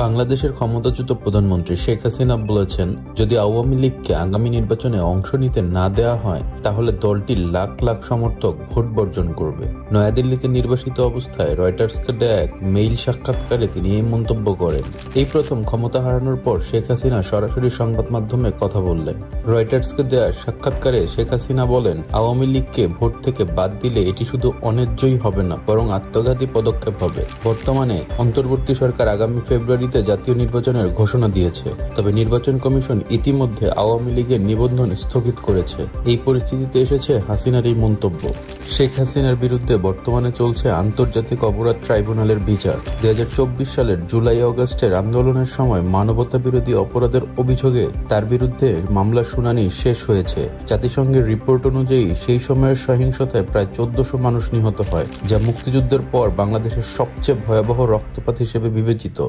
বাংলাদেশের ক্ষমতাচ্যুত প্রধানমন্ত্রী শেখ হাসিনা বলেছেন, যদি আওয়ামী লীগকে আগামী নির্বাচনে অংশ নিতে না দেওয়া হয় তাহলে দলটির লাখ লাখ সমর্থক ভোট বর্জন করবে। নয়াদিল্লিতে নির্বাসিত অবস্থায় রয়টার্সকে দেয়া এক মেইল সাক্ষাৎকারে তিনি এই মন্তব্য করেন। এই প্রথম ক্ষমতা হারানোর পর শেখ হাসিনা সরাসরি সংবাদ মাধ্যমে কথা বললেন। রয়টার্সকে দেয়া সাক্ষাৎকারে শেখ হাসিনা বলেন, আওয়ামী লীগকে ভোট থেকে বাদ দিলে এটি শুধু অন্যায্যই হবে না, বরং আত্মঘাতী পদক্ষেপ হবে। বর্তমানে অন্তর্বর্তী সরকার আগামী ফেব্রুয়ারিতে জাতীয় নির্বাচনের ঘোষণা দিয়েছে, তবে নির্বাচন কমিশন ইতিমধ্যে আওয়ামী লীগের নিবন্ধন স্থগিত করেছে। এই পরিস্থিতিতে এসেছে হাসিনার এই মন্তব্য। শেখ হাসিনার বিরুদ্ধে বর্তমানে চলছে আন্তর্জাতিক অপরাধ ট্রাইব্যুনালের বিচার। 2024 সালের জুলাই আগস্টের আন্দোলনের সময় মানবতা বিরোধী অপরাধের অভিযোগে তার বিরুদ্ধে মামলার শুনানি শেষ হয়েছে। জাতিসংঘের রিপোর্ট অনুযায়ী সেই সময়ের সহিংসতায় প্রায় 1400 মানুষ নিহত হয়, যা মুক্তিযুদ্ধের পর বাংলাদেশের সবচেয়ে ভয়াবহ রক্তপাত হিসেবে বিবেচিত।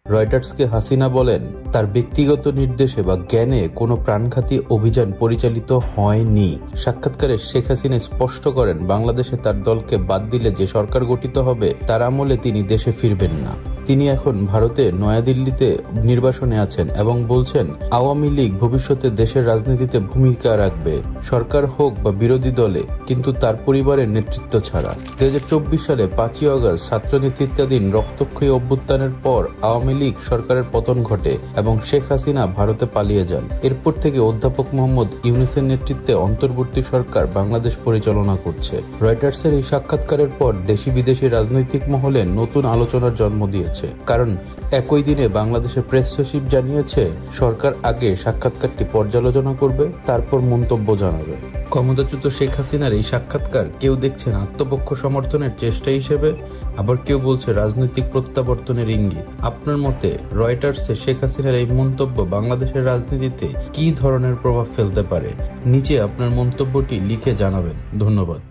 রয়টার্সকে হাসিনা বলেন, তার ব্যক্তিগত নির্দেশে বা জ্ঞানে কোনো প্রাণঘাতী অভিযান পরিচালিত হয়নি। সাক্ষাৎকারে শেখ হাসিনা স্পষ্ট করেন, বাংলাদেশে তার দলকে বাদ দিলে যে সরকার গঠিত হবে তার আমলে তিনি দেশে ফিরবেন না। তিনি এখন ভারতে নয়াদিল্লিতে নির্বাসনে আছেন এবং বলছেন, আওয়ামী লীগ ভবিষ্যতে দেশের রাজনীতিতে ভূমিকা রাখবে, সরকার হোক বা বিরোধী দলে, কিন্তু তার পরিবারের নেতৃত্ব ছাড়া। 2024 সালে 5ই আগস্ট ছাত্র নেতৃত্বাধীন রক্তক্ষয়ী অভ্যুত্থানের পর আওয়ামী লীগ সরকারের পতন ঘটে এবং শেখ হাসিনা ভারতে পালিয়ে যান। এরপর থেকে অধ্যাপক মোহাম্মদ ইউনূসের নেতৃত্বে অন্তর্বর্তী সরকার বাংলাদেশ পরিচালনা করছে। রয়টার্সের এই সাক্ষাৎকারের পর দেশি বিদেশি রাজনৈতিক মহলে নতুন আলোচনার জন্ম দিয়েছে। কারণ একই দিনে বাংলাদেশের প্রেস সচিব জানিয়েছে, সরকার আগে সাক্ষাৎকারটি পর্যালোচনা করবে, তারপর মন্তব্য জানাবে। ক্ষমতাচ্যুত শেখ হাসিনার এই সাক্ষাৎকার কেউ দেখছেন আত্মপক্ষ সমর্থনের চেষ্টা হিসেবে, আবার কেউ বলছে রাজনৈতিক প্রত্যাবর্তনের ইঙ্গিত। আপনার মতে রয়টার্সে শেখ হাসিনার এই মন্তব্য বাংলাদেশের রাজনীতিতে কী ধরনের প্রভাব ফেলতে পারে? নিচে আপনার মন্তব্যটি লিখে জানাবেন। ধন্যবাদ।